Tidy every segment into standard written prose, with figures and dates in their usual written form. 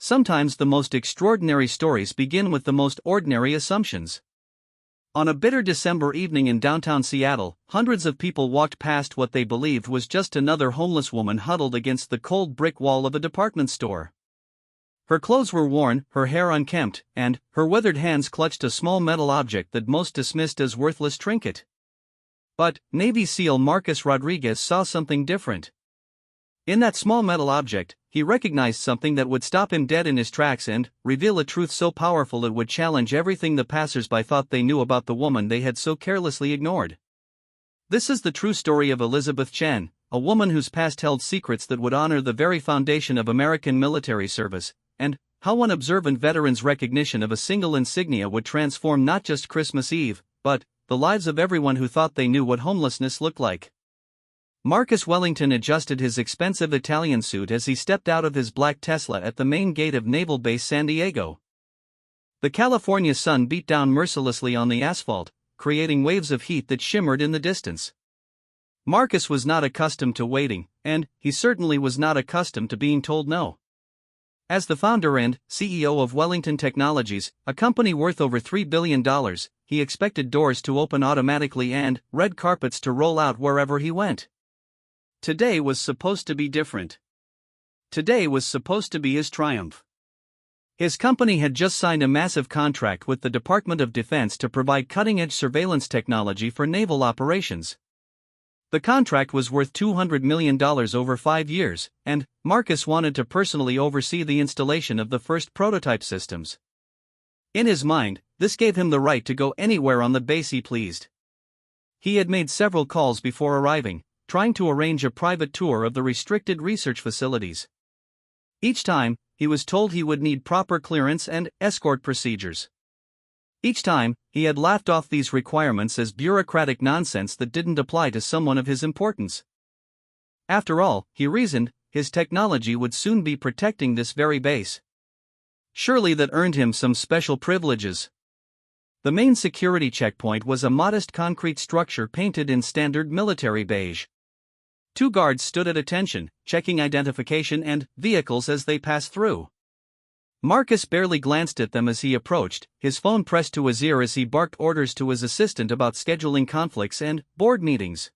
Sometimes the most extraordinary stories begin with the most ordinary assumptions. On a bitter December evening in downtown Seattle, hundreds of people walked past what they believed was just another homeless woman huddled against the cold brick wall of a department store. Her clothes were worn, her hair unkempt, and her withered hands clutched a small metal object that most dismissed as worthless trinket. But Navy SEAL Marcus Rodriguez saw something different. In that small metal object, he recognized something that would stop him dead in his tracks and reveal a truth so powerful it would challenge everything the passers-by thought they knew about the woman they had so carelessly ignored. This is the true story of Elizabeth Chen, a woman whose past held secrets that would honor the very foundation of American military service, and how one observant veteran's recognition of a single insignia would transform not just Christmas Eve, but the lives of everyone who thought they knew what homelessness looked like. Marcus Wellington adjusted his expensive Italian suit as he stepped out of his black Tesla at the main gate of Naval Base San Diego. The California sun beat down mercilessly on the asphalt, creating waves of heat that shimmered in the distance. Marcus was not accustomed to waiting, and he certainly was not accustomed to being told no. As the founder and CEO of Wellington Technologies, a company worth over $3 billion, he expected doors to open automatically and red carpets to roll out wherever he went. Today was supposed to be different. Today was supposed to be his triumph. His company had just signed a massive contract with the Department of Defense to provide cutting-edge surveillance technology for naval operations. The contract was worth $200 million over 5 years, and Marcus wanted to personally oversee the installation of the first prototype systems. In his mind, this gave him the right to go anywhere on the base he pleased. He had made several calls before arriving, trying to arrange a private tour of the restricted research facilities. Each time, he was told he would need proper clearance and escort procedures. Each time, he had laughed off these requirements as bureaucratic nonsense that didn't apply to someone of his importance. After all, he reasoned, his technology would soon be protecting this very base. Surely that earned him some special privileges. The main security checkpoint was a modest concrete structure painted in standard military beige. 2 guards stood at attention, checking identification and vehicles as they passed through. Marcus barely glanced at them as he approached, his phone pressed to his ear as he barked orders to his assistant about scheduling conflicts and board meetings.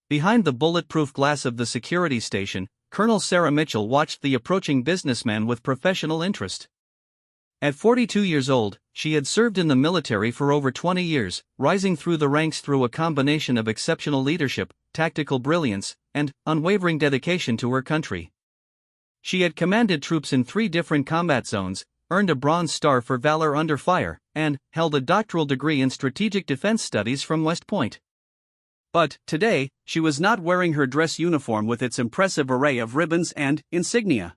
Behind the bulletproof glass of the security station, Colonel Sarah Mitchell watched the approaching businessman with professional interest. At 42 years old, she had served in the military for over 20 years, rising through the ranks through a combination of exceptional leadership, tactical brilliance, and unwavering dedication to her country. She had commanded troops in 3 different combat zones, earned a Bronze Star for Valor Under Fire, and held a doctoral degree in strategic defense studies from West Point. But, today, she was not wearing her dress uniform with its impressive array of ribbons and insignia.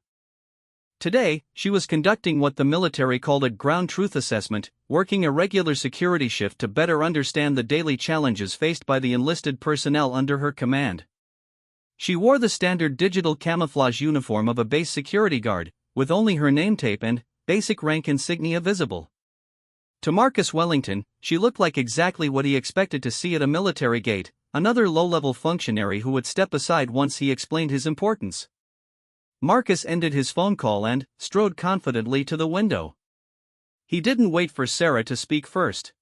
Today, she was conducting what the military called a ground truth assessment, working a regular security shift to better understand the daily challenges faced by the enlisted personnel under her command. She wore the standard digital camouflage uniform of a base security guard, with only her name tape and basic rank insignia visible. To Marcus Wellington, she looked like exactly what he expected to see at a military gate, another low-level functionary who would step aside once he explained his importance. Marcus ended his phone call and strode confidently to the window. He didn't wait for Sarah to speak first.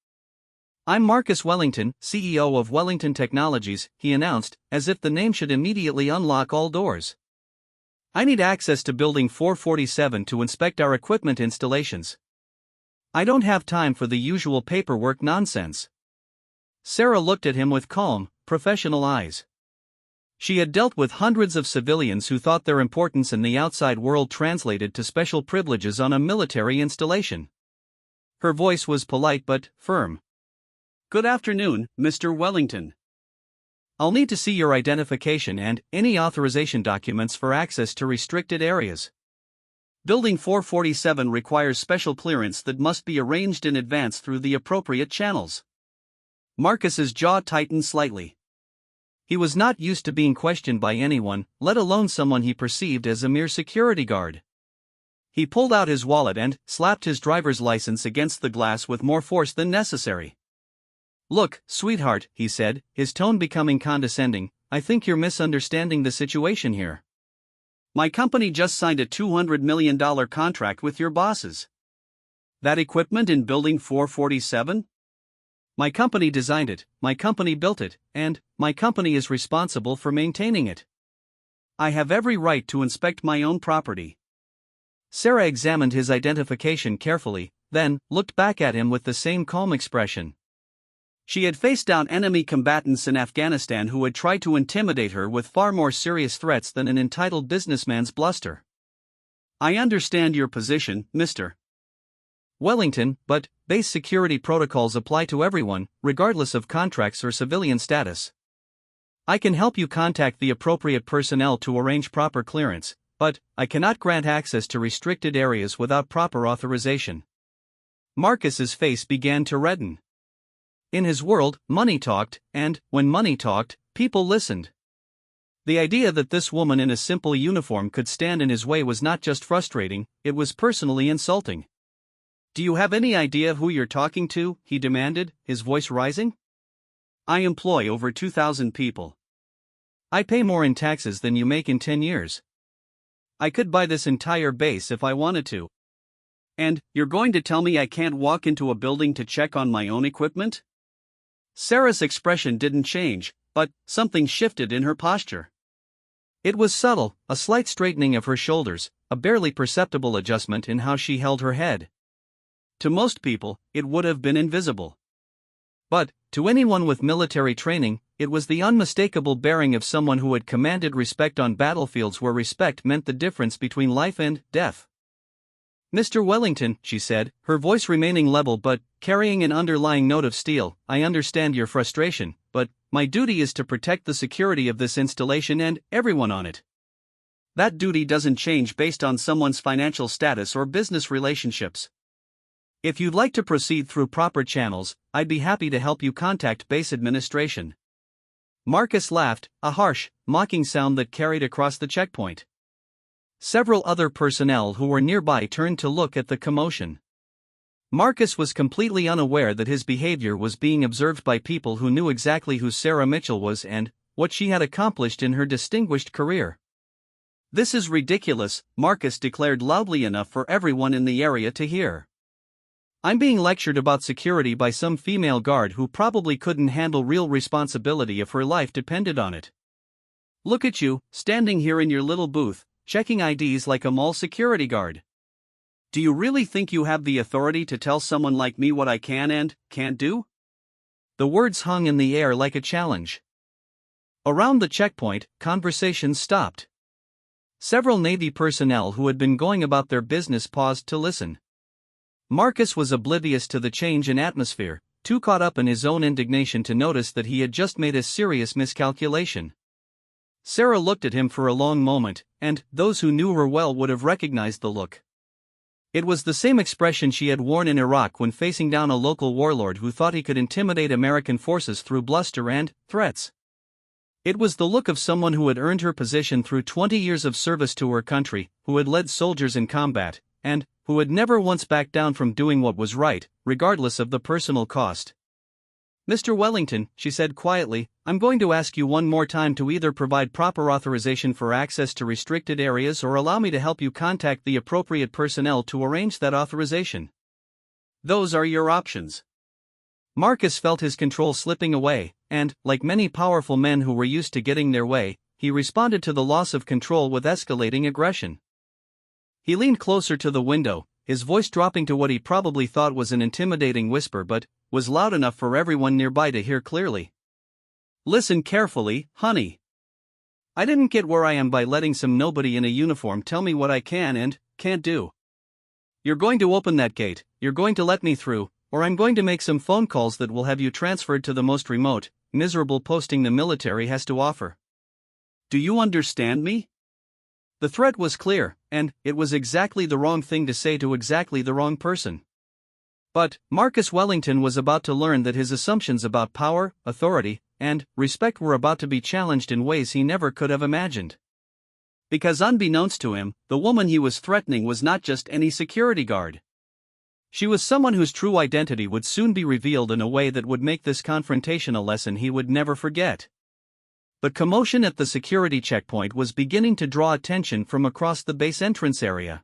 "I'm Marcus Wellington, CEO of Wellington Technologies," he announced, as if the name should immediately unlock all doors. "I need access to Building 447 to inspect our equipment installations. I don't have time for the usual paperwork nonsense." Sarah looked at him with calm, professional eyes. She had dealt with hundreds of civilians who thought their importance in the outside world translated to special privileges on a military installation. Her voice was polite but firm. "Good afternoon, Mr. Wellington. I'll need to see your identification and any authorization documents for access to restricted areas. Building 447 requires special clearance that must be arranged in advance through the appropriate channels." Marcus's jaw tightened slightly. He was not used to being questioned by anyone, let alone someone he perceived as a mere security guard. He pulled out his wallet and slapped his driver's license against the glass with more force than necessary. "Look, sweetheart," he said, his tone becoming condescending, "I think you're misunderstanding the situation here. My company just signed a $200 million contract with your bosses. That equipment in Building 447? My company designed it, my company built it, and my company is responsible for maintaining it. I have every right to inspect my own property. Sarah examined his identification carefully, then looked back at him with the same calm expression. She had faced down enemy combatants in Afghanistan who had tried to intimidate her with far more serious threats than an entitled businessman's bluster. I understand your position, Mr. Wellington, but base security protocols apply to everyone, regardless of contracts or civilian status. I can help you contact the appropriate personnel to arrange proper clearance, but I cannot grant access to restricted areas without proper authorization. Marcus's face began to redden. In his world, money talked, and when money talked, people listened. The idea that this woman in a simple uniform could stand in his way was not just frustrating, it was personally insulting. Do you have any idea who you're talking to? He demanded, his voice rising. I employ over 2,000 people. I pay more in taxes than you make in 10 years. I could buy this entire base if I wanted to. And you're going to tell me I can't walk into a building to check on my own equipment? Sarah's expression didn't change, but something shifted in her posture. It was subtle, a slight straightening of her shoulders, a barely perceptible adjustment in how she held her head. To most people, it would have been invisible. But, to anyone with military training, it was the unmistakable bearing of someone who had commanded respect on battlefields where respect meant the difference between life and death. Mr. Wellington, she said, her voice remaining level but carrying an underlying note of steel, I understand your frustration, but my duty is to protect the security of this installation and everyone on it. That duty doesn't change based on someone's financial status or business relationships. If you'd like to proceed through proper channels, I'd be happy to help you contact base administration. Marcus laughed, a harsh, mocking sound that carried across the checkpoint. Several other personnel who were nearby turned to look at the commotion. Marcus was completely unaware that his behavior was being observed by people who knew exactly who Sarah Mitchell was and what she had accomplished in her distinguished career. This is ridiculous, Marcus declared loudly enough for everyone in the area to hear. I'm being lectured about security by some female guard who probably couldn't handle real responsibility if her life depended on it. Look at you, standing here in your little booth, checking IDs like a mall security guard. Do you really think you have the authority to tell someone like me what I can and can't do? The words hung in the air like a challenge. Around the checkpoint, conversations stopped. Several Navy personnel who had been going about their business paused to listen. Marcus was oblivious to the change in atmosphere, too caught up in his own indignation to notice that he had just made a serious miscalculation. Sarah looked at him for a long moment, and those who knew her well would have recognized the look. It was the same expression she had worn in Iraq when facing down a local warlord who thought he could intimidate American forces through bluster and threats. It was the look of someone who had earned her position through 20 years of service to her country, who had led soldiers in combat, and who had never once backed down from doing what was right, regardless of the personal cost. Mr. Wellington, she said quietly, I'm going to ask you one more time to either provide proper authorization for access to restricted areas or allow me to help you contact the appropriate personnel to arrange that authorization. Those are your options. Marcus felt his control slipping away, and, like many powerful men who were used to getting their way, he responded to the loss of control with escalating aggression. He leaned closer to the window, his voice dropping to what he probably thought was an intimidating whisper but was loud enough for everyone nearby to hear clearly. Listen carefully, honey. I didn't get where I am by letting some nobody in a uniform tell me what I can and can't do. You're going to open that gate, you're going to let me through, or I'm going to make some phone calls that will have you transferred to the most remote, miserable posting the military has to offer. Do you understand me? The threat was clear, and it was exactly the wrong thing to say to exactly the wrong person. But Marcus Wellington was about to learn that his assumptions about power, authority, and respect were about to be challenged in ways he never could have imagined. Because unbeknownst to him, the woman he was threatening was not just any security guard. She was someone whose true identity would soon be revealed in a way that would make this confrontation a lesson he would never forget. The commotion at the security checkpoint was beginning to draw attention from across the base entrance area.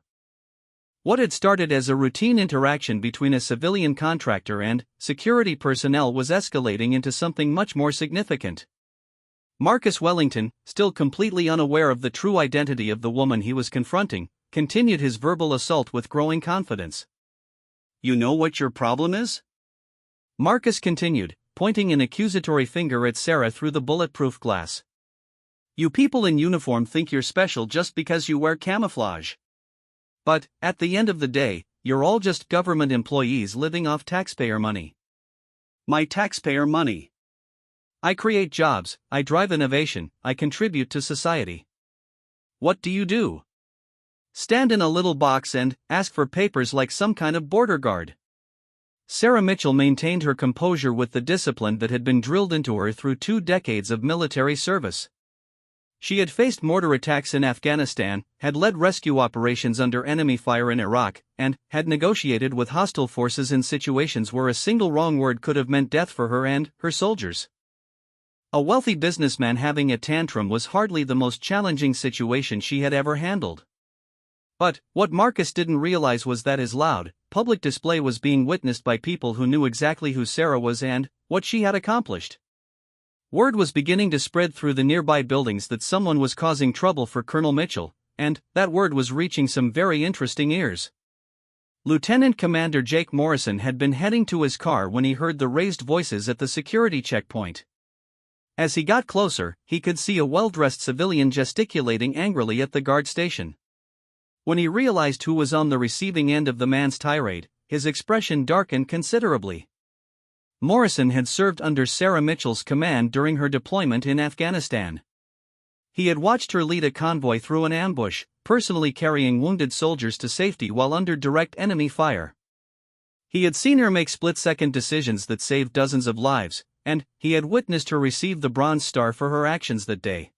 What had started as a routine interaction between a civilian contractor and security personnel was escalating into something much more significant. Marcus Wellington, still completely unaware of the true identity of the woman he was confronting, continued his verbal assault with growing confidence. "You know what your problem is?" Marcus continued, pointing an accusatory finger at Sarah through the bulletproof glass. "You people in uniform think you're special just because you wear camouflage. But, at the end of the day, you're all just government employees living off taxpayer money." "My taxpayer money? I create jobs, I drive innovation, I contribute to society. What do you do? Stand in a little box and ask for papers like some kind of border guard." Sarah Mitchell maintained her composure with the discipline that had been drilled into her through 2 decades of military service. She had faced mortar attacks in Afghanistan, had led rescue operations under enemy fire in Iraq, and had negotiated with hostile forces in situations where a single wrong word could have meant death for her and her soldiers. A wealthy businessman having a tantrum was hardly the most challenging situation she had ever handled. But what Marcus didn't realize was that his loud, public display was being witnessed by people who knew exactly who Sarah was and what she had accomplished. Word was beginning to spread through the nearby buildings that someone was causing trouble for Colonel Mitchell, and that word was reaching some very interesting ears. Lieutenant Commander Jake Morrison had been heading to his car when he heard the raised voices at the security checkpoint. As he got closer, he could see a well-dressed civilian gesticulating angrily at the guard station. When he realized who was on the receiving end of the man's tirade, his expression darkened considerably. Morrison had served under Sarah Mitchell's command during her deployment in Afghanistan. He had watched her lead a convoy through an ambush, personally carrying wounded soldiers to safety while under direct enemy fire. He had seen her make split-second decisions that saved dozens of lives, and he had witnessed her receive the Bronze Star for her actions that day.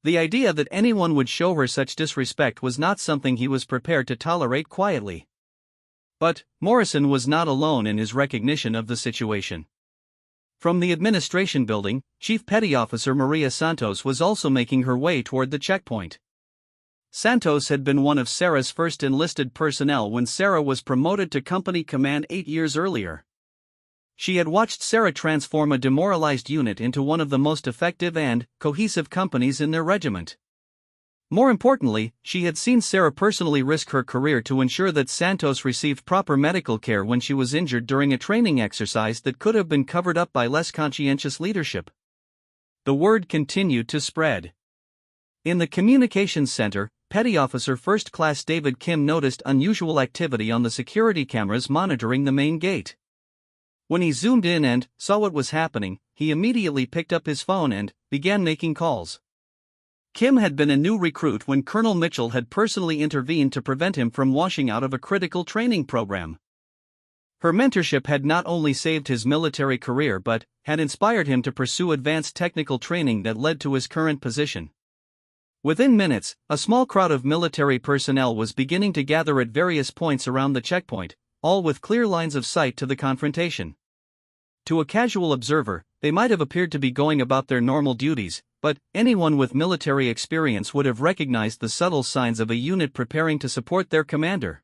The idea that anyone would show her such disrespect was not something he was prepared to tolerate quietly. But Morrison was not alone in his recognition of the situation. From the administration building, Chief Petty Officer Maria Santos was also making her way toward the checkpoint. Santos had been one of Sarah's first enlisted personnel when Sarah was promoted to company command 8 years earlier. She had watched Sarah transform a demoralized unit into one of the most effective and cohesive companies in their regiment. More importantly, she had seen Sarah personally risk her career to ensure that Santos received proper medical care when she was injured during a training exercise that could have been covered up by less conscientious leadership. The word continued to spread. In the communications center, Petty Officer First Class David Kim noticed unusual activity on the security cameras monitoring the main gate. When he zoomed in and saw what was happening, he immediately picked up his phone and began making calls. Kim had been a new recruit when Colonel Mitchell had personally intervened to prevent him from washing out of a critical training program. Her mentorship had not only saved his military career but had inspired him to pursue advanced technical training that led to his current position. Within minutes, a small crowd of military personnel was beginning to gather at various points around the checkpoint, all with clear lines of sight to the confrontation. To a casual observer, they might have appeared to be going about their normal duties, but anyone with military experience would have recognized the subtle signs of a unit preparing to support their commander.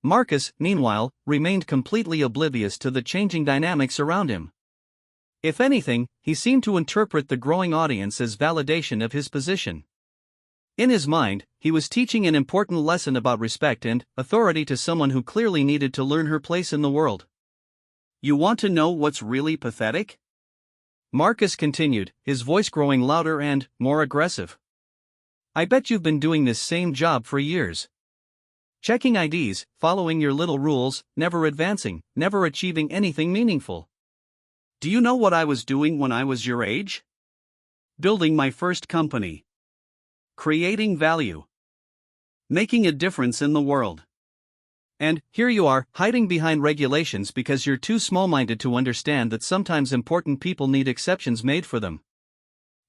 Marcus, meanwhile, remained completely oblivious to the changing dynamics around him. If anything, he seemed to interpret the growing audience as validation of his position. In his mind, he was teaching an important lesson about respect and authority to someone who clearly needed to learn her place in the world. "You want to know what's really pathetic?" Marcus continued, his voice growing louder and more aggressive. "I bet you've been doing this same job for years. Checking IDs, following your little rules, never advancing, never achieving anything meaningful. Do you know what I was doing when I was your age? Building my first company. Creating value. Making a difference in the world. And here you are, hiding behind regulations because you're too small-minded to understand that sometimes important people need exceptions made for them."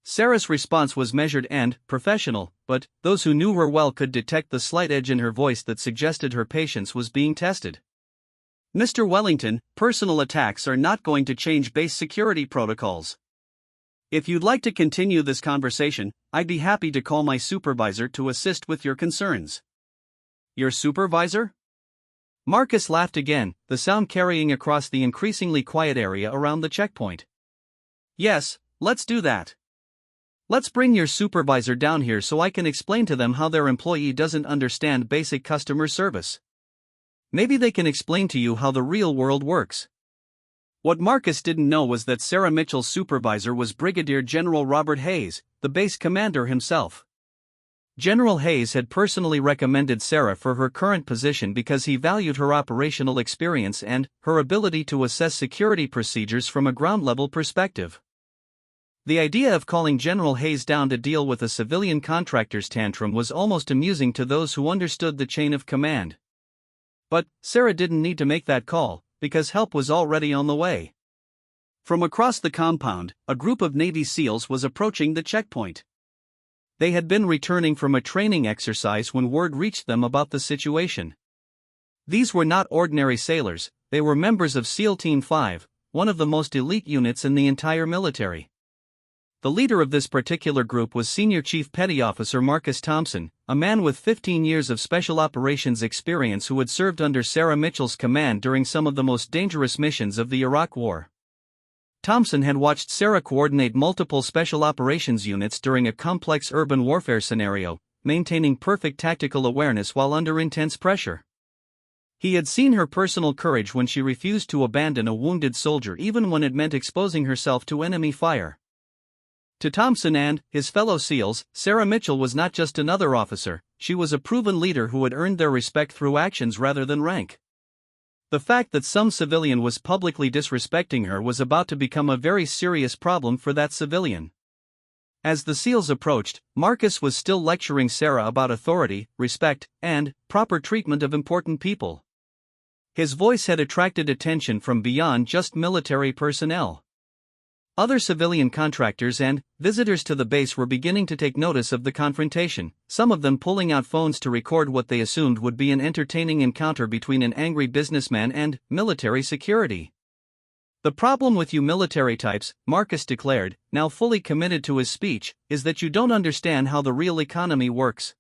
Sarah's response was measured and professional, but those who knew her well could detect the slight edge in her voice that suggested her patience was being tested. "Mr. Wellington, personal attacks are not going to change base security protocols. If you'd like to continue this conversation, I'd be happy to call my supervisor to assist with your concerns. Your supervisor? Marcus laughed again, the sound carrying across the increasingly quiet area around the checkpoint. Yes, let's do that. Let's bring your supervisor down here so I can explain to them how their employee doesn't understand basic customer service. Maybe they can explain to you how the real world works. What Marcus didn't know was that Sarah Mitchell's supervisor was Brigadier General Robert Hayes, the base commander himself. General Hayes had personally recommended Sarah for her current position because he valued her operational experience and her ability to assess security procedures from a ground-level perspective. The idea of calling General Hayes down to deal with a civilian contractor's tantrum was almost amusing to those who understood the chain of command. But Sarah didn't need to make that call, because help was already on the way. From across the compound, a group of Navy SEALs was approaching the checkpoint. They had been returning from a training exercise when word reached them about the situation. These were not ordinary sailors, they were members of SEAL Team 5, one of the most elite units in the entire military. The leader of this particular group was Senior Chief Petty Officer Marcus Thompson, a man with 15 years of special operations experience who had served under Sarah Mitchell's command during some of the most dangerous missions of the Iraq War. Thompson had watched Sarah coordinate multiple special operations units during a complex urban warfare scenario, maintaining perfect tactical awareness while under intense pressure. He had seen her personal courage when she refused to abandon a wounded soldier even when it meant exposing herself to enemy fire. To Thompson and his fellow SEALs, Sarah Mitchell was not just another officer, she was a proven leader who had earned their respect through actions rather than rank. The fact that some civilian was publicly disrespecting her was about to become a very serious problem for that civilian. As the SEALs approached, Marcus was still lecturing Sarah about authority, respect, and proper treatment of important people. His voice had attracted attention from beyond just military personnel. Other civilian contractors and visitors to the base were beginning to take notice of the confrontation, some of them pulling out phones to record what they assumed would be an entertaining encounter between an angry businessman and military security. The problem with you military types, Marcus declared, now fully committed to his speech, is that you don't understand how the real economy works.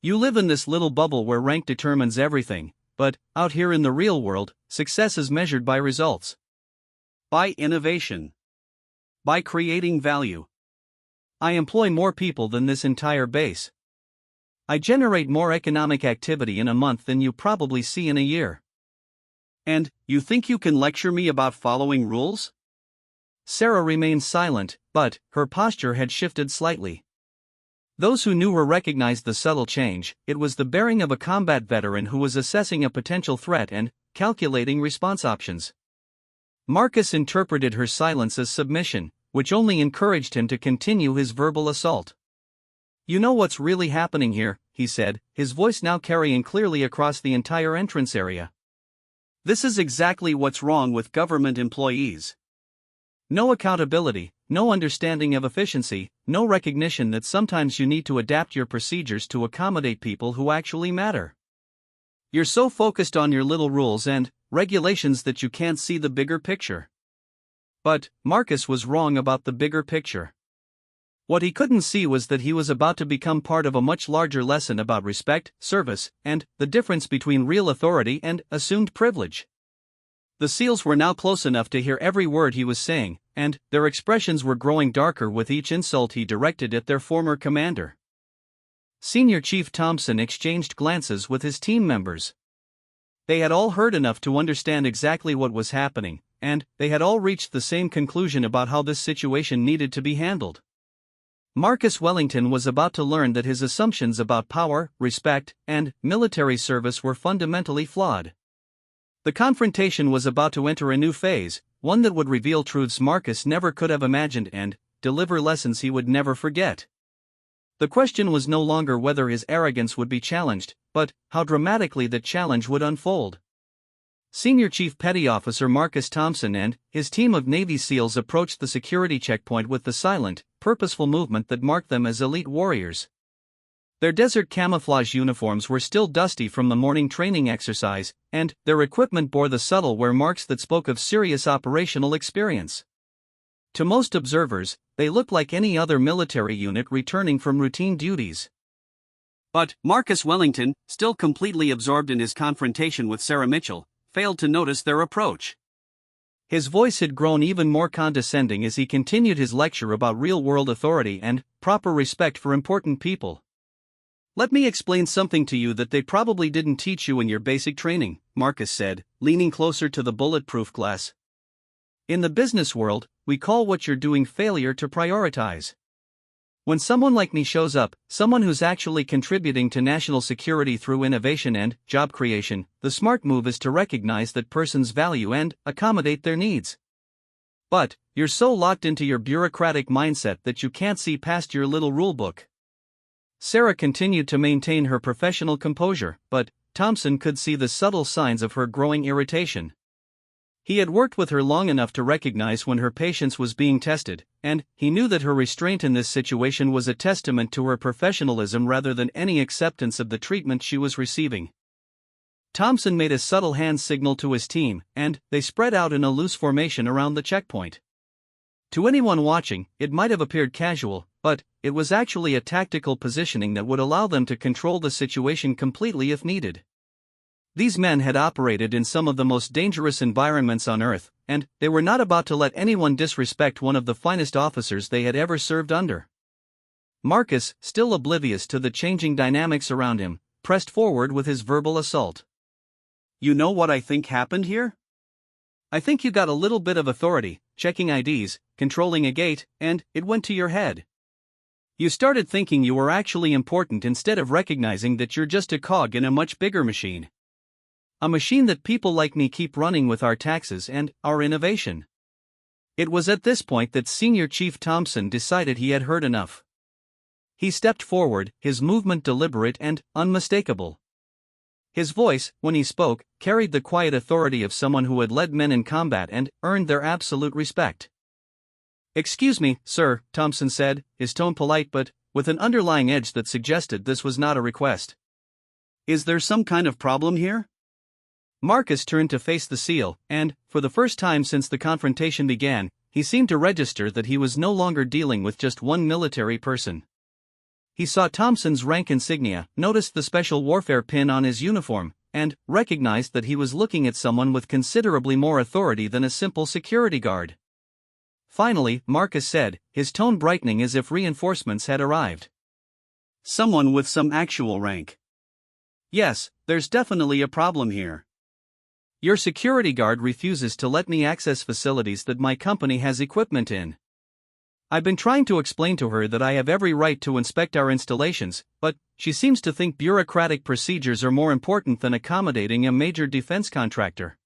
You live in this little bubble where rank determines everything, but, out here in the real world, success is measured by results. By innovation. By creating value. I employ more people than this entire base. I generate more economic activity in a month than you probably see in a year. And, you think you can lecture me about following rules? Sarah remained silent, but her posture had shifted slightly. Those who knew her recognized the subtle change. It was the bearing of a combat veteran who was assessing a potential threat and calculating response options. Marcus interpreted her silence as submission, which only encouraged him to continue his verbal assault. You know what's really happening here, he said, his voice now carrying clearly across the entire entrance area. This is exactly what's wrong with government employees. No accountability, no understanding of efficiency, no recognition that sometimes you need to adapt your procedures to accommodate people who actually matter. You're so focused on your little rules and regulations that you can't see the bigger picture. But Marcus was wrong about the bigger picture. What he couldn't see was that he was about to become part of a much larger lesson about respect, service, and the difference between real authority and assumed privilege. The SEALs were now close enough to hear every word he was saying, and their expressions were growing darker with each insult he directed at their former commander. Senior Chief Thompson exchanged glances with his team members. They had all heard enough to understand exactly what was happening, and they had all reached the same conclusion about how this situation needed to be handled. Marcus Wellington was about to learn that his assumptions about power, respect, and military service were fundamentally flawed. The confrontation was about to enter a new phase, one that would reveal truths Marcus never could have imagined and deliver lessons he would never forget. The question was no longer whether his arrogance would be challenged, but how dramatically that challenge would unfold. Senior Chief Petty Officer Marcus Thompson and his team of Navy SEALs approached the security checkpoint with the silent, purposeful movement that marked them as elite warriors. Their desert camouflage uniforms were still dusty from the morning training exercise, and their equipment bore the subtle wear marks that spoke of serious operational experience. To most observers, they looked like any other military unit returning from routine duties. But Marcus Wellington, still completely absorbed in his confrontation with Sarah Mitchell, failed to notice their approach. His voice had grown even more condescending as he continued his lecture about real-world authority and proper respect for important people. "Let me explain something to you that they probably didn't teach you in your basic training," Marcus said, leaning closer to the bulletproof glass. "In the business world, we call what you're doing failure to prioritize. When someone like me shows up, someone who's actually contributing to national security through innovation and job creation, the smart move is to recognize that person's value and accommodate their needs. But you're so locked into your bureaucratic mindset that you can't see past your little rulebook." Sarah continued to maintain her professional composure, but Thompson could see the subtle signs of her growing irritation. He had worked with her long enough to recognize when her patience was being tested, and he knew that her restraint in this situation was a testament to her professionalism rather than any acceptance of the treatment she was receiving. Thompson made a subtle hand signal to his team, and they spread out in a loose formation around the checkpoint. To anyone watching, it might have appeared casual, but it was actually a tactical positioning that would allow them to control the situation completely if needed. These men had operated in some of the most dangerous environments on Earth, and they were not about to let anyone disrespect one of the finest officers they had ever served under. Marcus, still oblivious to the changing dynamics around him, pressed forward with his verbal assault. "You know what I think happened here? I think you got a little bit of authority, checking IDs, controlling a gate, and it went to your head. You started thinking you were actually important instead of recognizing that you're just a cog in a much bigger machine. A machine that people like me keep running with our taxes and our innovation." It was at this point that Senior Chief Thompson decided he had heard enough. He stepped forward, his movement deliberate and unmistakable. His voice, when he spoke, carried the quiet authority of someone who had led men in combat and earned their absolute respect. "Excuse me, sir," Thompson said, his tone polite but with an underlying edge that suggested this was not a request. "Is there some kind of problem here?" Marcus turned to face the SEAL, and, for the first time since the confrontation began, he seemed to register that he was no longer dealing with just one military person. He saw Thompson's rank insignia, noticed the special warfare pin on his uniform, and recognized that he was looking at someone with considerably more authority than a simple security guard. Finally, Marcus said, his tone brightening as if reinforcements had arrived. "Someone with some actual rank. Yes, there's definitely a problem here. Your security guard refuses to let me access facilities that my company has equipment in. I've been trying to explain to her that I have every right to inspect our installations, but she seems to think bureaucratic procedures are more important than accommodating a major defense contractor."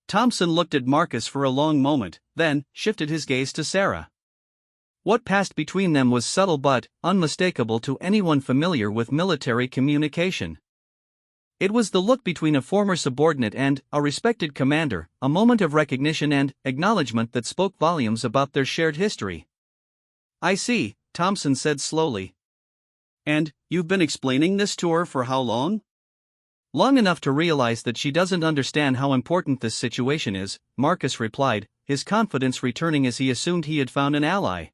Thompson looked at Marcus for a long moment, then shifted his gaze to Sarah. What passed between them was subtle but unmistakable to anyone familiar with military communication. It was the look between a former subordinate and a respected commander, a moment of recognition and acknowledgement that spoke volumes about their shared history. "I see," Thompson said slowly. "And you've been explaining this to her for how long?" "Long enough to realize that she doesn't understand how important this situation is," Marcus replied, his confidence returning as he assumed he had found an ally.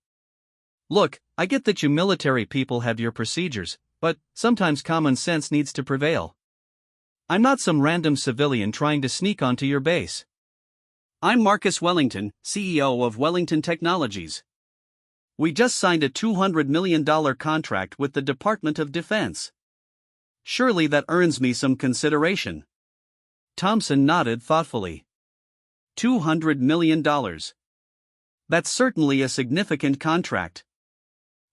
"Look, I get that you military people have your procedures, but sometimes common sense needs to prevail. I'm not some random civilian trying to sneak onto your base. I'm Marcus Wellington, CEO of Wellington Technologies. We just signed a $200 million contract with the Department of Defense. Surely that earns me some consideration." Thompson nodded thoughtfully. $200 million. That's certainly a significant contract.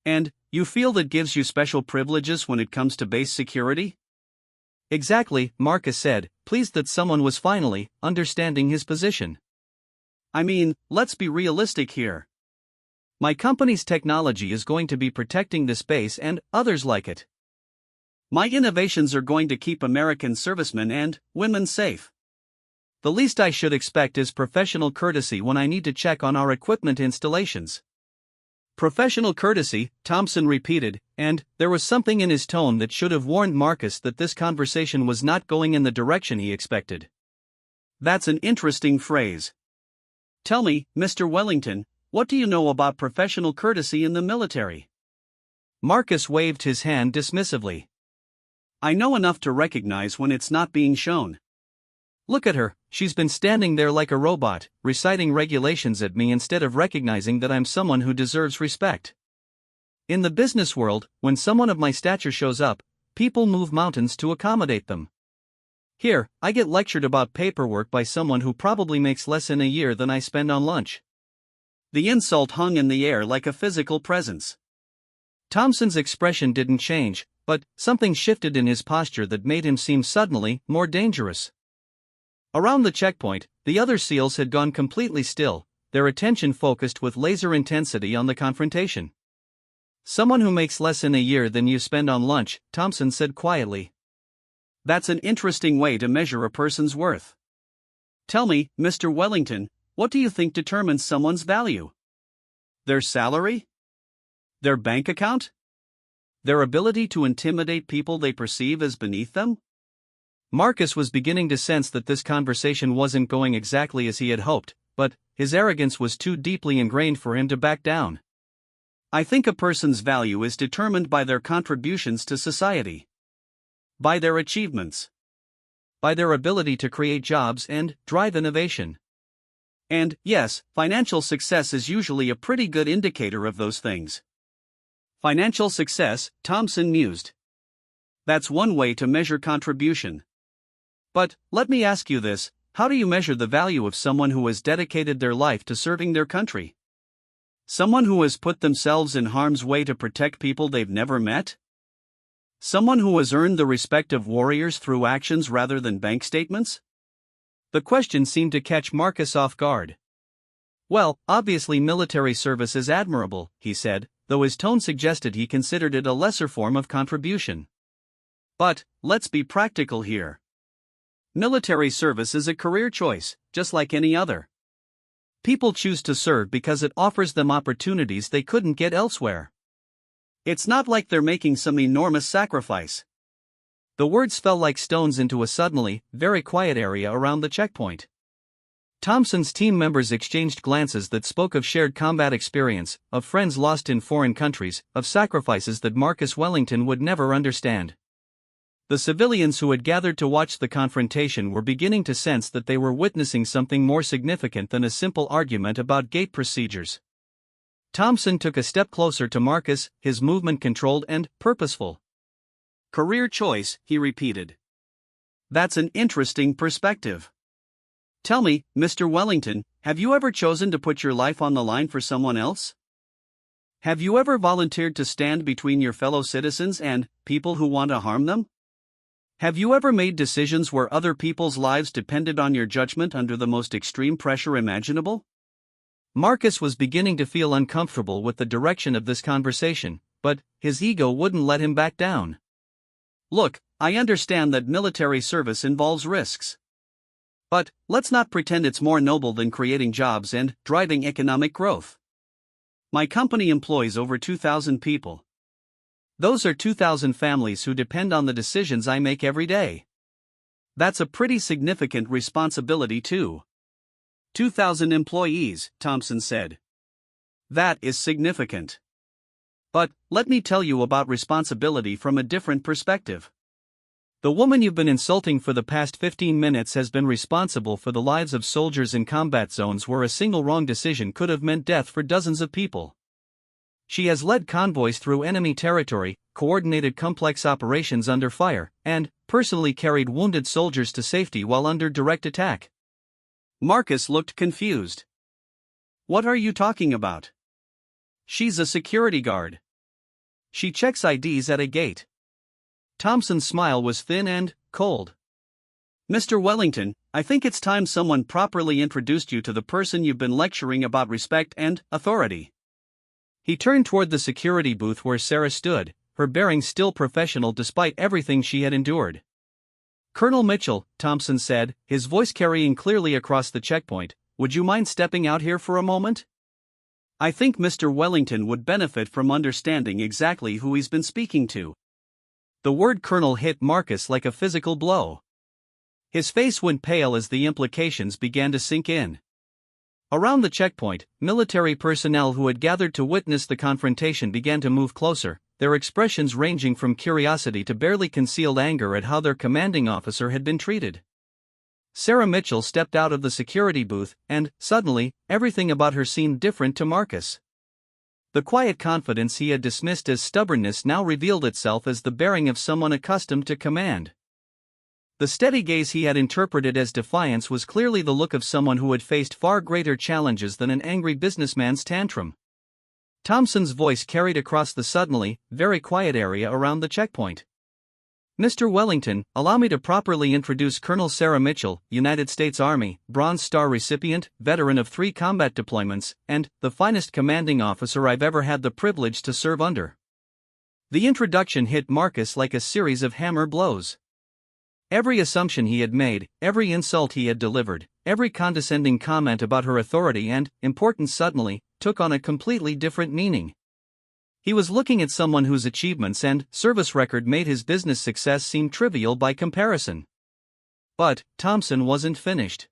And you feel that gives you special privileges when it comes to base security? "Exactly," Marcus said, pleased that someone was finally understanding his position. "I mean, let's be realistic here. My company's technology is going to be protecting this base and others like it. My innovations are going to keep American servicemen and women safe. The least I should expect is professional courtesy when I need to check on our equipment installations." "Professional courtesy," Thompson repeated, and there was something in his tone that should have warned Marcus that this conversation was not going in the direction he expected. "That's an interesting phrase. Tell me, Mr. Wellington, what do you know about professional courtesy in the military? Marcus waved his hand dismissively. I know enough to recognize when it's not being shown. Look at her, she's been standing there like a robot, reciting regulations at me instead of recognizing that I'm someone who deserves respect. In the business world, when someone of my stature shows up, people move mountains to accommodate them. Here, I get lectured about paperwork by someone who probably makes less in a year than I spend on lunch. The insult hung in the air like a physical presence. Thompson's expression didn't change, but something shifted in his posture that made him seem suddenly more dangerous. Around the checkpoint, the other SEALs had gone completely still, their attention focused with laser intensity on the confrontation. Someone who makes less in a year than you spend on lunch, Thompson said quietly. That's an interesting way to measure a person's worth. Tell me, Mr. Wellington, what do you think determines someone's value? Their salary? Their bank account? Their ability to intimidate people they perceive as beneath them? Marcus was beginning to sense that this conversation wasn't going exactly as he had hoped, but his arrogance was too deeply ingrained for him to back down. I think a person's value is determined by their contributions to society. By their achievements. By their ability to create jobs and drive innovation. And, yes, financial success is usually a pretty good indicator of those things. Financial success, Thompson mused. That's one way to measure contribution. But, let me ask you this, how do you measure the value of someone who has dedicated their life to serving their country? Someone who has put themselves in harm's way to protect people they've never met? Someone who has earned the respect of warriors through actions rather than bank statements? The question seemed to catch Marcus off guard. Well, obviously military service is admirable, he said, though his tone suggested he considered it a lesser form of contribution. But, let's be practical here. Military service is a career choice, just like any other. People choose to serve because it offers them opportunities they couldn't get elsewhere. It's not like they're making some enormous sacrifice. The words fell like stones into a suddenly, very quiet area around the checkpoint. Thompson's team members exchanged glances that spoke of shared combat experience, of friends lost in foreign countries, of sacrifices that Marcus Wellington would never understand. The civilians who had gathered to watch the confrontation were beginning to sense that they were witnessing something more significant than a simple argument about gate procedures. Thompson took a step closer to Marcus, his movement controlled and purposeful. Career choice, he repeated. That's an interesting perspective. Tell me, Mr. Wellington, have you ever chosen to put your life on the line for someone else? Have you ever volunteered to stand between your fellow citizens and people who want to harm them? Have you ever made decisions where other people's lives depended on your judgment under the most extreme pressure imaginable? Marcus was beginning to feel uncomfortable with the direction of this conversation, but his ego wouldn't let him back down. Look, I understand that military service involves risks. But, let's not pretend it's more noble than creating jobs and driving economic growth. My company employs over 2,000 people. Those are 2,000 families who depend on the decisions I make every day. That's a pretty significant responsibility too. 2,000 employees, Thompson said. That is significant. But, let me tell you about responsibility from a different perspective. The woman you've been insulting for the past 15 minutes has been responsible for the lives of soldiers in combat zones where a single wrong decision could have meant death for dozens of people. She has led convoys through enemy territory, coordinated complex operations under fire, and personally carried wounded soldiers to safety while under direct attack. Marcus looked confused. What are you talking about? She's a security guard. She checks IDs at a gate. Thompson's smile was thin and cold. Mr. Wellington, I think it's time someone properly introduced you to the person you've been lecturing about respect and authority. He turned toward the security booth where Sarah stood, her bearing still professional despite everything she had endured. Colonel Mitchell, Thompson said, his voice carrying clearly across the checkpoint, would you mind stepping out here for a moment? I think Mr. Wellington would benefit from understanding exactly who he's been speaking to. The word colonel hit Marcus like a physical blow. His face went pale as the implications began to sink in. Around the checkpoint, military personnel who had gathered to witness the confrontation began to move closer, their expressions ranging from curiosity to barely concealed anger at how their commanding officer had been treated. Sarah Mitchell stepped out of the security booth, and, suddenly, everything about her seemed different to Marcus. The quiet confidence he had dismissed as stubbornness now revealed itself as the bearing of someone accustomed to command. The steady gaze he had interpreted as defiance was clearly the look of someone who had faced far greater challenges than an angry businessman's tantrum. Thompson's voice carried across the suddenly very quiet area around the checkpoint. "Mr. Wellington, allow me to properly introduce Colonel Sarah Mitchell, United States Army, Bronze Star recipient, veteran of 3 combat deployments, and the finest commanding officer I've ever had the privilege to serve under." The introduction hit Marcus like a series of hammer blows. Every assumption he had made, every insult he had delivered, every condescending comment about her authority and importance suddenly took on a completely different meaning. He was looking at someone whose achievements and service record made his business success seem trivial by comparison. But Thompson wasn't finished.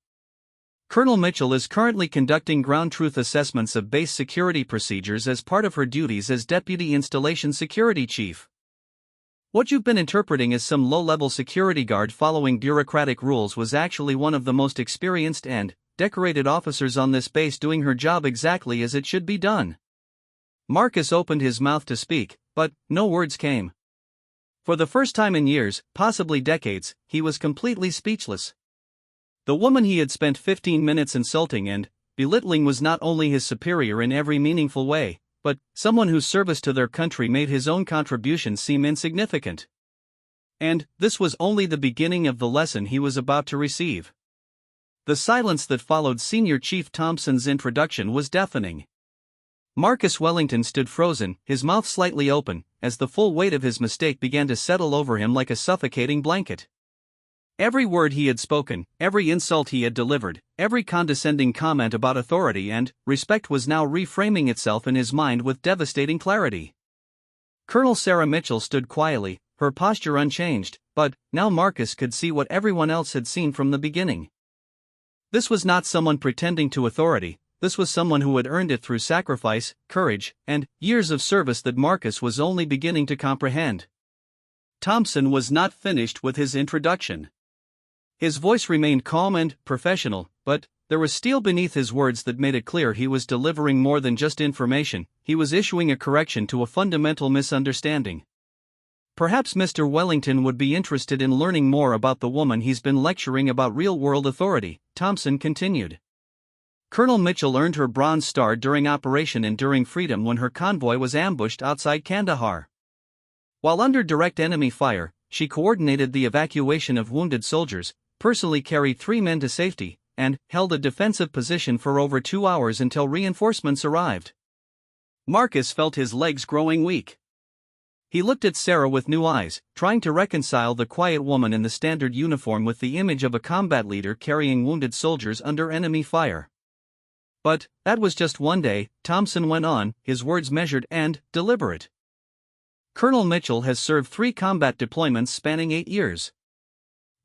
Colonel Mitchell is currently conducting ground truth assessments of base security procedures as part of her duties as Deputy Installation Security Chief. What you've been interpreting as some low-level security guard following bureaucratic rules was actually one of the most experienced and decorated officers on this base doing her job exactly as it should be done. Marcus opened his mouth to speak, but no words came. For the first time in years, possibly decades, he was completely speechless. The woman he had spent 15 minutes insulting and belittling was not only his superior in every meaningful way, but someone whose service to their country made his own contribution seem insignificant. And this was only the beginning of the lesson he was about to receive. The silence that followed Senior Chief Thompson's introduction was deafening. Marcus Wellington stood frozen, his mouth slightly open, as the full weight of his mistake began to settle over him like a suffocating blanket. Every word he had spoken, every insult he had delivered, every condescending comment about authority and respect was now reframing itself in his mind with devastating clarity. Colonel Sarah Mitchell stood quietly, her posture unchanged, but now Marcus could see what everyone else had seen from the beginning. This was not someone pretending to authority. This was someone who had earned it through sacrifice, courage, and years of service that Marcus was only beginning to comprehend. Thompson was not finished with his introduction. His voice remained calm and professional, but there was steel beneath his words that made it clear he was delivering more than just information, he was issuing a correction to a fundamental misunderstanding. "Perhaps Mr. Wellington would be interested in learning more about the woman he's been lecturing about real-world authority," Thompson continued. Colonel Mitchell earned her Bronze Star during Operation Enduring Freedom when her convoy was ambushed outside Kandahar. While under direct enemy fire, she coordinated the evacuation of wounded soldiers, personally carried 3 men to safety, and held a defensive position for over 2 hours until reinforcements arrived. Marcus felt his legs growing weak. He looked at Sarah with new eyes, trying to reconcile the quiet woman in the standard uniform with the image of a combat leader carrying wounded soldiers under enemy fire. "But that was just one day," Thompson went on, his words measured and deliberate. "Colonel Mitchell has served 3 combat deployments spanning 8 years.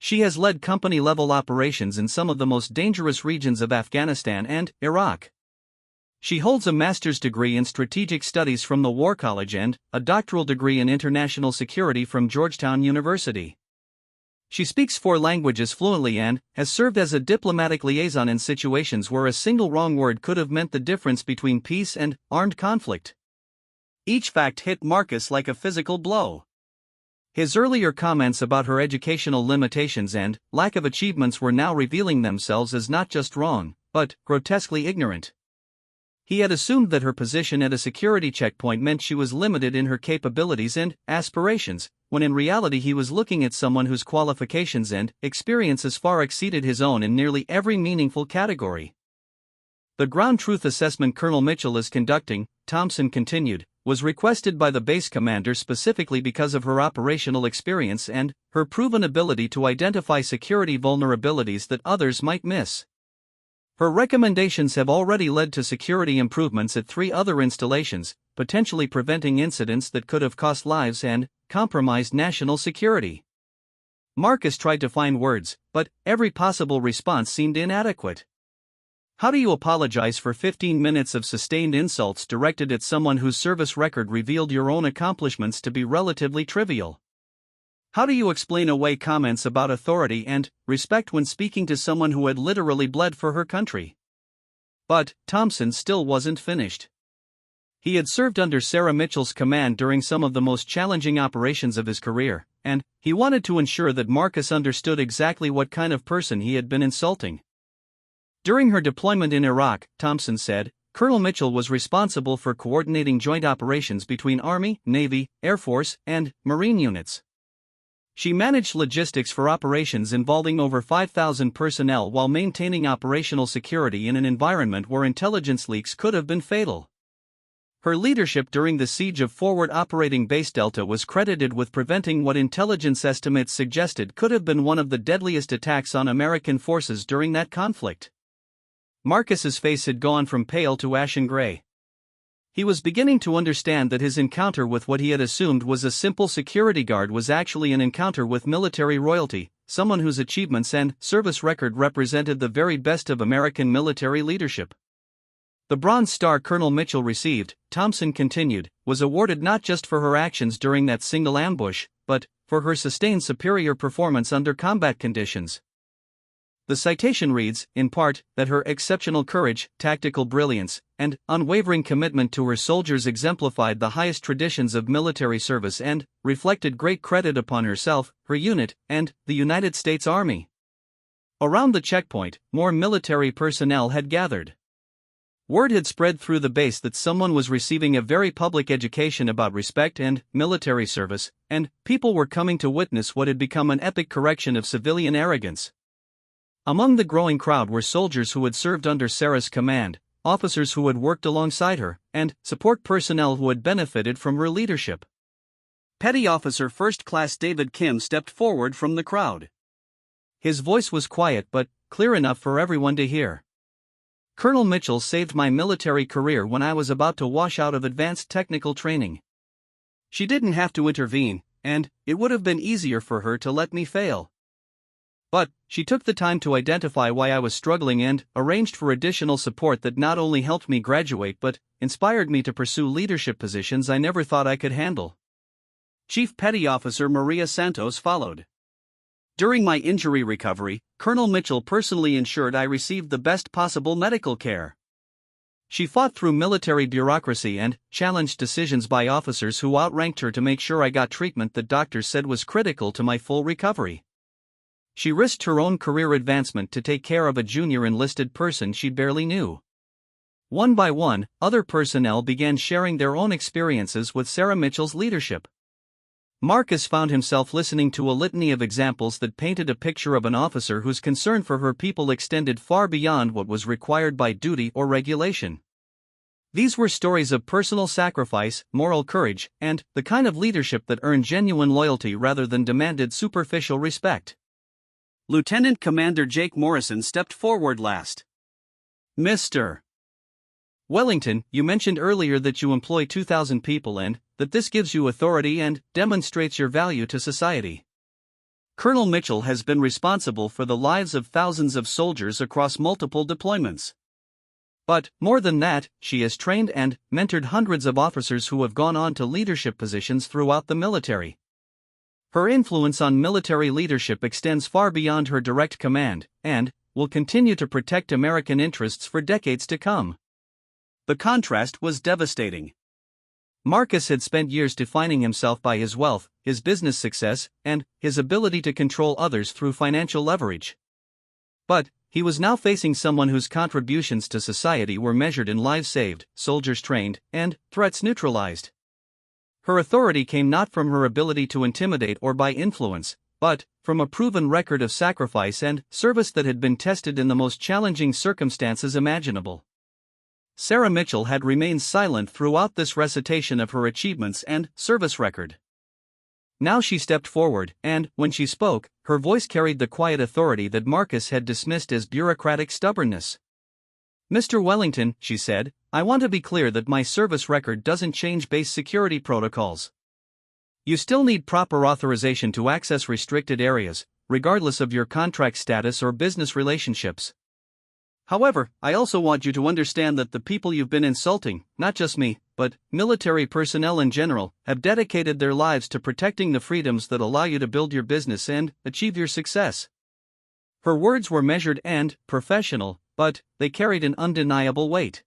She has led company-level operations in some of the most dangerous regions of Afghanistan and Iraq. She holds a master's degree in strategic studies from the War College and a doctoral degree in international security from Georgetown University. She speaks 4 languages fluently and has served as a diplomatic liaison in situations where a single wrong word could have meant the difference between peace and armed conflict." Each fact hit Marcus like a physical blow. His earlier comments about her educational limitations and lack of achievements were now revealing themselves as not just wrong, but grotesquely ignorant. He had assumed that her position at a security checkpoint meant she was limited in her capabilities and aspirations, when in reality he was looking at someone whose qualifications and experiences far exceeded his own in nearly every meaningful category. "The ground truth assessment Colonel Mitchell is conducting," Thompson continued, "was requested by the base commander specifically because of her operational experience and her proven ability to identify security vulnerabilities that others might miss. Her recommendations have already led to security improvements at 3 other installations, potentially preventing incidents that could have cost lives and compromised national security." Marcus tried to find words, but every possible response seemed inadequate. How do you apologize for 15 minutes of sustained insults directed at someone whose service record revealed your own accomplishments to be relatively trivial? How do you explain away comments about authority and respect when speaking to someone who had literally bled for her country? But Thompson still wasn't finished. He had served under Sarah Mitchell's command during some of the most challenging operations of his career, and he wanted to ensure that Marcus understood exactly what kind of person he had been insulting. During her deployment in Iraq, Thompson said, Colonel Mitchell was responsible for coordinating joint operations between Army, Navy, Air Force, and Marine units. She managed logistics for operations involving over 5,000 personnel while maintaining operational security in an environment where intelligence leaks could have been fatal. Her leadership during the siege of Forward Operating Base Delta was credited with preventing what intelligence estimates suggested could have been one of the deadliest attacks on American forces during that conflict. Marcus's face had gone from pale to ashen gray. He was beginning to understand that his encounter with what he had assumed was a simple security guard was actually an encounter with military royalty, someone whose achievements and service record represented the very best of American military leadership. The Bronze Star Colonel Mitchell received, Thompson continued, was awarded not just for her actions during that single ambush, but for her sustained superior performance under combat conditions. The citation reads, in part, that her exceptional courage, tactical brilliance, and unwavering commitment to her soldiers exemplified the highest traditions of military service and reflected great credit upon herself, her unit, and the United States Army. Around the checkpoint, more military personnel had gathered. Word had spread through the base that someone was receiving a very public education about respect and military service, and people were coming to witness what had become an epic correction of civilian arrogance. Among the growing crowd were soldiers who had served under Sarah's command, officers who had worked alongside her, and support personnel who had benefited from her leadership. Petty Officer First Class David Kim stepped forward from the crowd. His voice was quiet but clear enough for everyone to hear. Colonel Mitchell saved my military career when I was about to wash out of advanced technical training. She didn't have to intervene, and it would have been easier for her to let me fail. But she took the time to identify why I was struggling and arranged for additional support that not only helped me graduate but inspired me to pursue leadership positions I never thought I could handle. Chief Petty Officer Maria Santos followed. During my injury recovery, Colonel Mitchell personally ensured I received the best possible medical care. She fought through military bureaucracy and challenged decisions by officers who outranked her to make sure I got treatment that doctors said was critical to my full recovery. She risked her own career advancement to take care of a junior enlisted person she barely knew. One by one, other personnel began sharing their own experiences with Sarah Mitchell's leadership. Marcus found himself listening to a litany of examples that painted a picture of an officer whose concern for her people extended far beyond what was required by duty or regulation. These were stories of personal sacrifice, moral courage, and the kind of leadership that earned genuine loyalty rather than demanded superficial respect. Lieutenant Commander Jake Morrison stepped forward last. Mr. Wellington, you mentioned earlier that you employ 2,000 people and that this gives you authority and demonstrates your value to society. Colonel Mitchell has been responsible for the lives of thousands of soldiers across multiple deployments. But, more than that, she has trained and mentored hundreds of officers who have gone on to leadership positions throughout the military. Her influence on military leadership extends far beyond her direct command, and will continue to protect American interests for decades to come. The contrast was devastating. Marcus had spent years defining himself by his wealth, his business success, and his ability to control others through financial leverage. But he was now facing someone whose contributions to society were measured in lives saved, soldiers trained, and threats neutralized. Her authority came not from her ability to intimidate or by influence, but from a proven record of sacrifice and service that had been tested in the most challenging circumstances imaginable. Sarah Mitchell had remained silent throughout this recitation of her achievements and service record. Now she stepped forward, and, when she spoke, her voice carried the quiet authority that Marcus had dismissed as bureaucratic stubbornness. Mr. Wellington, she said, I want to be clear that my service record doesn't change base security protocols. You still need proper authorization to access restricted areas, regardless of your contract status or business relationships. However, I also want you to understand that the people you've been insulting, not just me, but military personnel in general, have dedicated their lives to protecting the freedoms that allow you to build your business and achieve your success. Her words were measured and professional, but they carried an undeniable weight.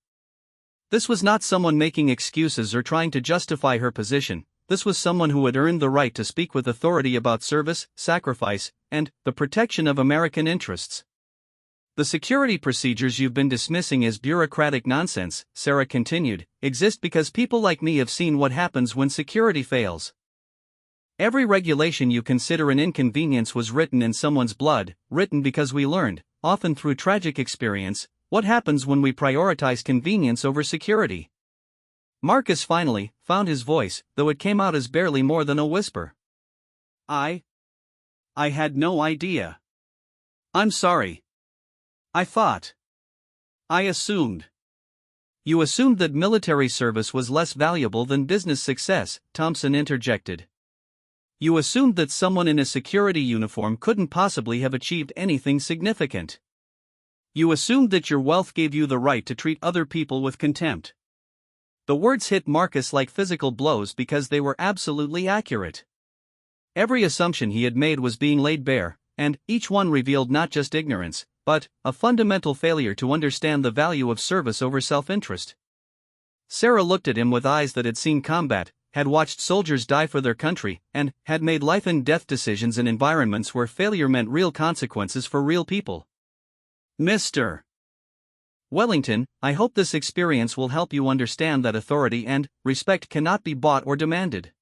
This was not someone making excuses or trying to justify her position. This was someone who had earned the right to speak with authority about service, sacrifice, and the protection of American interests. The security procedures you've been dismissing as bureaucratic nonsense, Sarah continued, exist because people like me have seen what happens when security fails. Every regulation you consider an inconvenience was written in someone's blood, written because we learned, often through tragic experience, what happens when we prioritize convenience over security. Marcus finally found his voice, though it came out as barely more than a whisper. I had no idea. I'm sorry. I assumed. You assumed that military service was less valuable than business success, Thompson interjected. You assumed that someone in a security uniform couldn't possibly have achieved anything significant. You assumed that your wealth gave you the right to treat other people with contempt. The words hit Marcus like physical blows because they were absolutely accurate. Every assumption he had made was being laid bare, and each one revealed not just ignorance, but a fundamental failure to understand the value of service over self-interest. Sarah looked at him with eyes that had seen combat, had watched soldiers die for their country, and had made life-and-death decisions in environments where failure meant real consequences for real people. Mr. Wellington, I hope this experience will help you understand that authority and respect cannot be bought or demanded.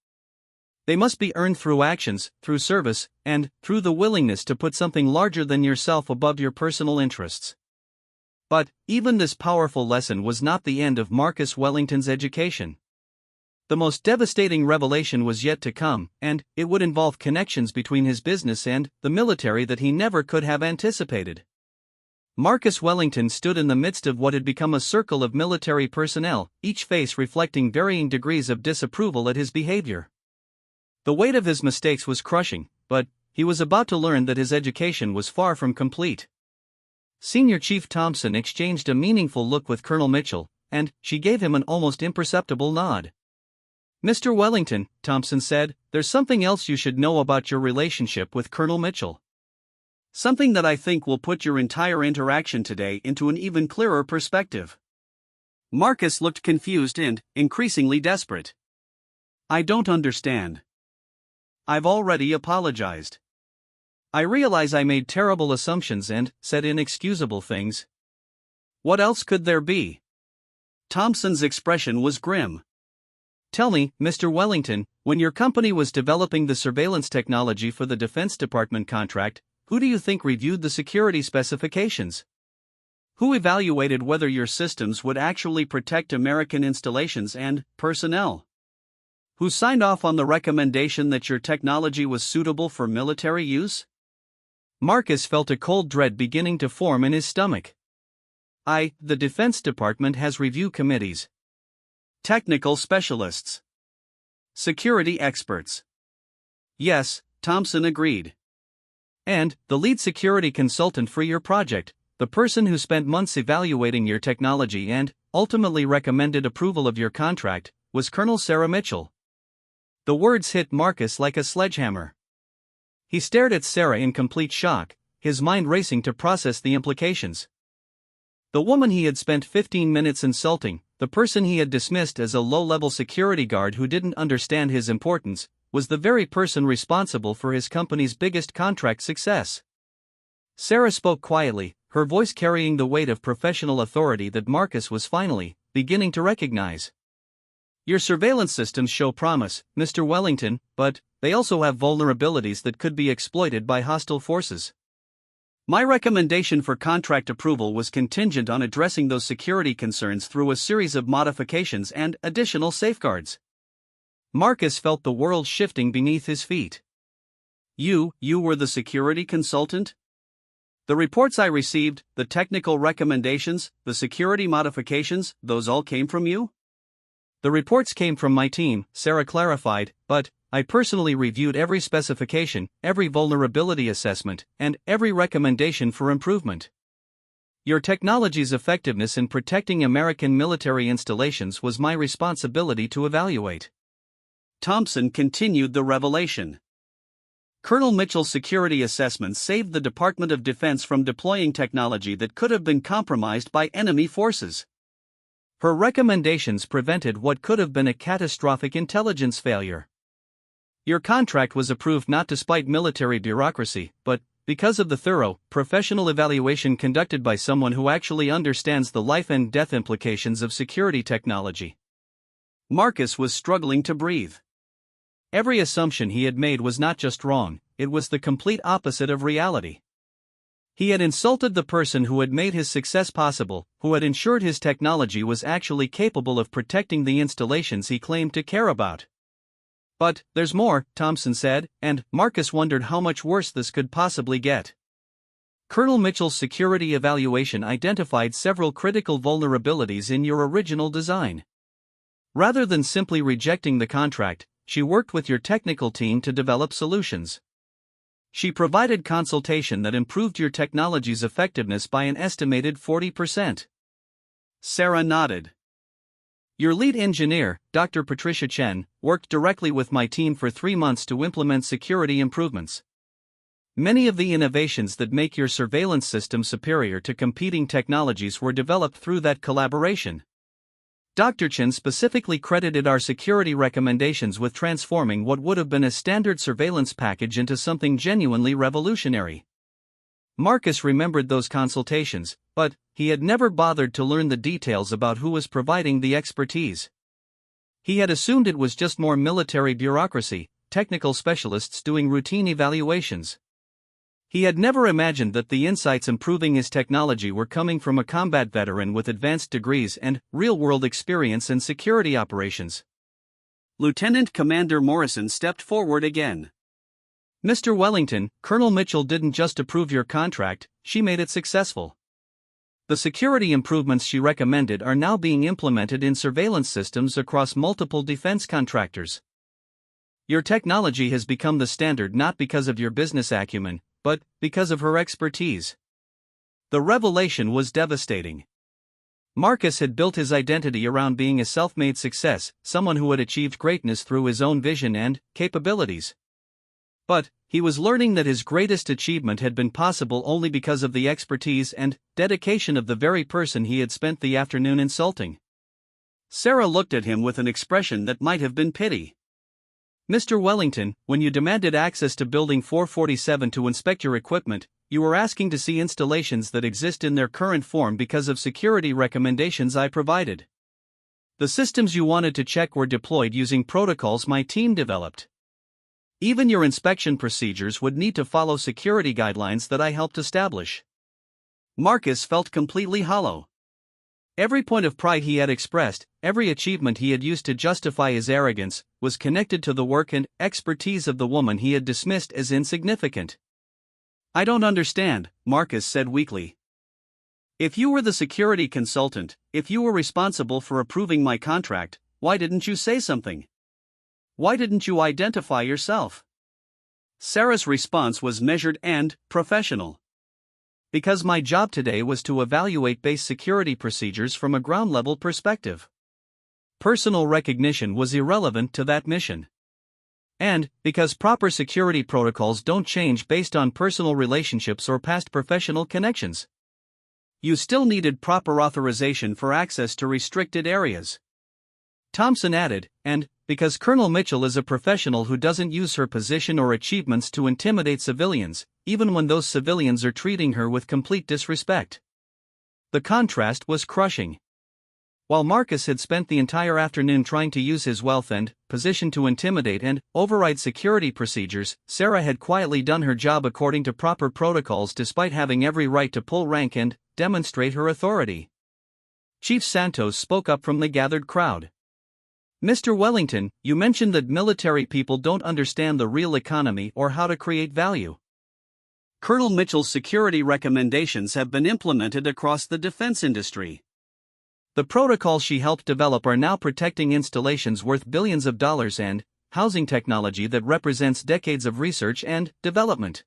They must be earned through actions, through service, and through the willingness to put something larger than yourself above your personal interests. But even this powerful lesson was not the end of Marcus Wellington's education. The most devastating revelation was yet to come, and it would involve connections between his business and the military that he never could have anticipated. Marcus Wellington stood in the midst of what had become a circle of military personnel, each face reflecting varying degrees of disapproval at his behavior. The weight of his mistakes was crushing, but he was about to learn that his education was far from complete. Senior Chief Thompson exchanged a meaningful look with Colonel Mitchell, and she gave him an almost imperceptible nod. Mr. Wellington, Thompson said, there's something else you should know about your relationship with Colonel Mitchell. Something that I think will put your entire interaction today into an even clearer perspective. Marcus looked confused and increasingly desperate. I don't understand. I've already apologized. I realize I made terrible assumptions and said inexcusable things. What else could there be? Thompson's expression was grim. Tell me, Mr. Wellington, when your company was developing the surveillance technology for the Defense Department contract, who do you think reviewed the security specifications? Who evaluated whether your systems would actually protect American installations and personnel? Who signed off on the recommendation that your technology was suitable for military use? Marcus felt a cold dread beginning to form in his stomach. The Defense Department has review committees. Technical specialists. Security experts. Yes, Thompson agreed. And the lead security consultant for your project, the person who spent months evaluating your technology and ultimately recommended approval of your contract, was Colonel Sarah Mitchell. The words hit Marcus like a sledgehammer. He stared at Sarah in complete shock, his mind racing to process the implications. The woman he had spent 15 minutes insulting, the person he had dismissed as a low-level security guard who didn't understand his importance, was the very person responsible for his company's biggest contract success. Sarah spoke quietly, her voice carrying the weight of professional authority that Marcus was finally beginning to recognize. Your surveillance systems show promise, Mr. Wellington, but they also have vulnerabilities that could be exploited by hostile forces. My recommendation for contract approval was contingent on addressing those security concerns through a series of modifications and additional safeguards. Marcus felt the world shifting beneath his feet. You were the security consultant? The reports I received, the technical recommendations, the security modifications, those all came from you? The reports came from my team, Sarah clarified, but I personally reviewed every specification, every vulnerability assessment, and every recommendation for improvement. Your technology's effectiveness in protecting American military installations was my responsibility to evaluate. Thompson continued the revelation. Colonel Mitchell's security assessments saved the Department of Defense from deploying technology that could have been compromised by enemy forces. Her recommendations prevented what could have been a catastrophic intelligence failure. Your contract was approved not despite military bureaucracy, but because of the thorough, professional evaluation conducted by someone who actually understands the life and death implications of security technology. Marcus was struggling to breathe. Every assumption he had made was not just wrong, it was the complete opposite of reality. He had insulted the person who had made his success possible, who had ensured his technology was actually capable of protecting the installations he claimed to care about. But there's more, Thompson said, and Marcus wondered how much worse this could possibly get. Colonel Mitchell's security evaluation identified several critical vulnerabilities in your original design. Rather than simply rejecting the contract, she worked with your technical team to develop solutions. She provided consultation that improved your technology's effectiveness by an estimated 40%. Sarah nodded. Your lead engineer, Dr. Patricia Chen, worked directly with my team for 3 months to implement security improvements. Many of the innovations that make your surveillance system superior to competing technologies were developed through that collaboration. Dr. Chen specifically credited our security recommendations with transforming what would have been a standard surveillance package into something genuinely revolutionary. Marcus remembered those consultations, but he had never bothered to learn the details about who was providing the expertise. He had assumed it was just more military bureaucracy, technical specialists doing routine evaluations. He had never imagined that the insights improving his technology were coming from a combat veteran with advanced degrees and real-world experience in security operations. Lieutenant Commander Morrison stepped forward again. Mr. Wellington, Colonel Mitchell didn't just approve your contract, she made it successful. The security improvements she recommended are now being implemented in surveillance systems across multiple defense contractors. Your technology has become the standard not because of your business acumen, but because of her expertise. The revelation was devastating. Marcus had built his identity around being a self-made success, someone who had achieved greatness through his own vision and capabilities. But he was learning that his greatest achievement had been possible only because of the expertise and dedication of the very person he had spent the afternoon insulting. Sarah looked at him with an expression that might have been pity. Mr. Wellington, when you demanded access to Building 447 to inspect your equipment, you were asking to see installations that exist in their current form because of security recommendations I provided. The systems you wanted to check were deployed using protocols my team developed. Even your inspection procedures would need to follow security guidelines that I helped establish. Marcus felt completely hollow. Every point of pride he had expressed, every achievement he had used to justify his arrogance, was connected to the work and expertise of the woman he had dismissed as insignificant. I don't understand, Marcus said weakly. If you were the security consultant, if you were responsible for approving my contract, why didn't you say something? Why didn't you identify yourself? Sarah's response was measured and professional. Because my job today was to evaluate base security procedures from a ground-level perspective. Personal recognition was irrelevant to that mission. And, because proper security protocols don't change based on personal relationships or past professional connections. You still needed proper authorization for access to restricted areas. Thompson added, and, because Colonel Mitchell is a professional who doesn't use her position or achievements to intimidate civilians, even when those civilians are treating her with complete disrespect. The contrast was crushing. While Marcus had spent the entire afternoon trying to use his wealth and position to intimidate and override security procedures, Sarah had quietly done her job according to proper protocols despite having every right to pull rank and demonstrate her authority. Chief Santos spoke up from the gathered crowd. Mr. Wellington, you mentioned that military people don't understand the real economy or how to create value. Colonel Mitchell's security recommendations have been implemented across the defense industry. The protocols she helped develop are now protecting installations worth billions of dollars and housing technology that represents decades of research and development.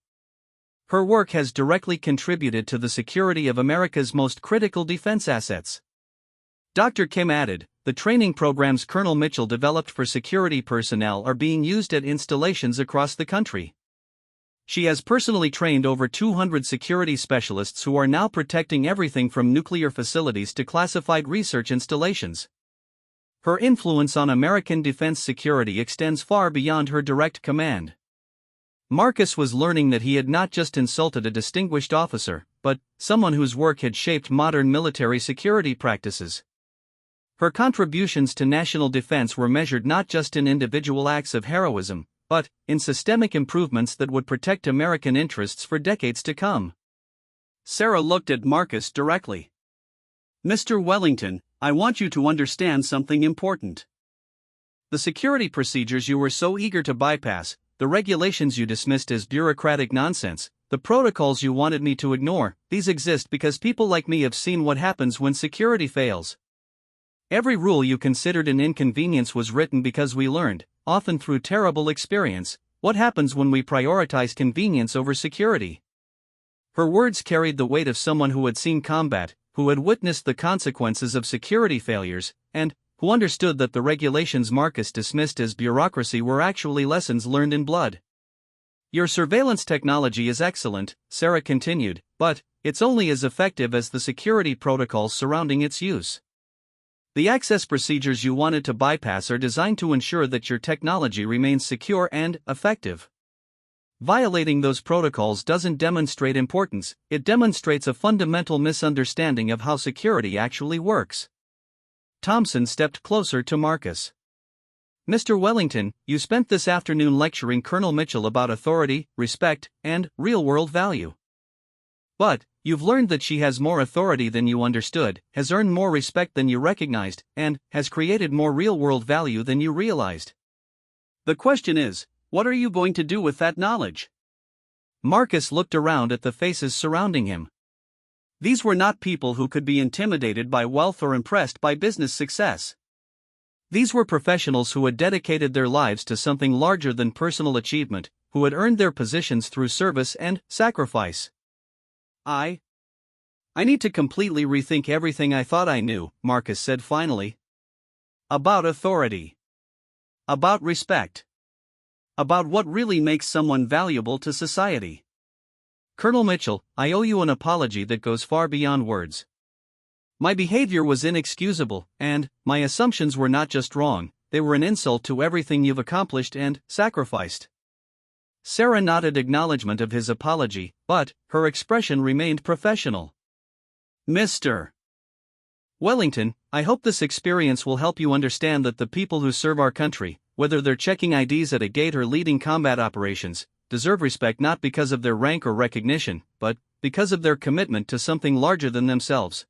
Her work has directly contributed to the security of America's most critical defense assets. Dr. Kim added, the training programs Colonel Mitchell developed for security personnel are being used at installations across the country. She has personally trained over 200 security specialists who are now protecting everything from nuclear facilities to classified research installations. Her influence on American defense security extends far beyond her direct command. Marcus was learning that he had not just insulted a distinguished officer, but someone whose work had shaped modern military security practices. Her contributions to national defense were measured not just in individual acts of heroism, but in systemic improvements that would protect American interests for decades to come. Sarah looked at Marcus directly. Mr. Wellington, I want you to understand something important. The security procedures you were so eager to bypass, the regulations you dismissed as bureaucratic nonsense, the protocols you wanted me to ignore, these exist because people like me have seen what happens when security fails. Every rule you considered an inconvenience was written because we learned, often through terrible experience, what happens when we prioritize convenience over security. Her words carried the weight of someone who had seen combat, who had witnessed the consequences of security failures, and who understood that the regulations Marcus dismissed as bureaucracy were actually lessons learned in blood. Your surveillance technology is excellent, Sarah continued, but it's only as effective as the security protocols surrounding its use. The access procedures you wanted to bypass are designed to ensure that your technology remains secure and effective. Violating those protocols doesn't demonstrate importance, it demonstrates a fundamental misunderstanding of how security actually works. Thompson stepped closer to Marcus. Mr. Wellington, you spent this afternoon lecturing Colonel Mitchell about authority, respect, and real-world value. But you've learned that she has more authority than you understood, has earned more respect than you recognized, and has created more real-world value than you realized. The question is, what are you going to do with that knowledge? Marcus looked around at the faces surrounding him. These were not people who could be intimidated by wealth or impressed by business success. These were professionals who had dedicated their lives to something larger than personal achievement, who had earned their positions through service and sacrifice. I need to completely rethink everything I thought I knew, Marcus said finally. About authority. About respect. About what really makes someone valuable to society. Colonel Mitchell, I owe you an apology that goes far beyond words. My behavior was inexcusable, and my assumptions were not just wrong, they were an insult to everything you've accomplished and sacrificed. Sarah nodded acknowledgement of his apology, but her expression remained professional. Mr. Wellington, I hope this experience will help you understand that the people who serve our country, whether they're checking IDs at a gate or leading combat operations, deserve respect not because of their rank or recognition, but because of their commitment to something larger than themselves.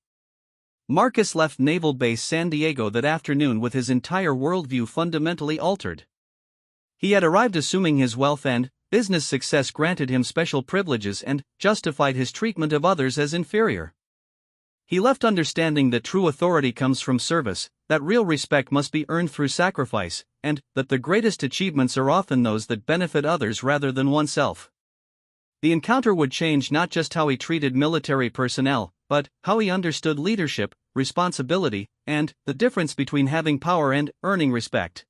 Marcus left Naval Base San Diego that afternoon with his entire worldview fundamentally altered. He had arrived assuming his wealth and business success granted him special privileges and justified his treatment of others as inferior. He left understanding that true authority comes from service, that real respect must be earned through sacrifice, and that the greatest achievements are often those that benefit others rather than oneself. The encounter would change not just how he treated military personnel, but how he understood leadership, responsibility, and the difference between having power and earning respect.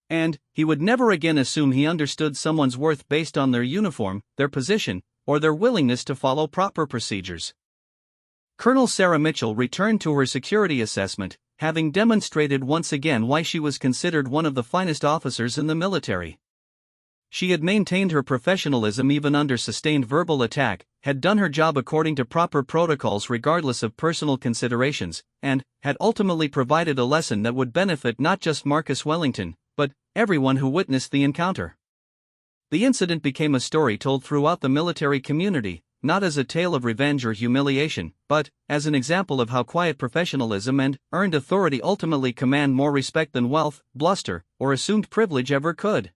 And he would never again assume he understood someone's worth based on their uniform, their position, or their willingness to follow proper procedures. Colonel Sarah Mitchell returned to her security assessment, having demonstrated once again why she was considered one of the finest officers in the military. She had maintained her professionalism even under sustained verbal attack, had done her job according to proper protocols regardless of personal considerations, and had ultimately provided a lesson that would benefit not just Marcus Wellington, but everyone who witnessed the encounter. The incident became a story told throughout the military community, not as a tale of revenge or humiliation, but as an example of how quiet professionalism and earned authority ultimately command more respect than wealth, bluster, or assumed privilege ever could.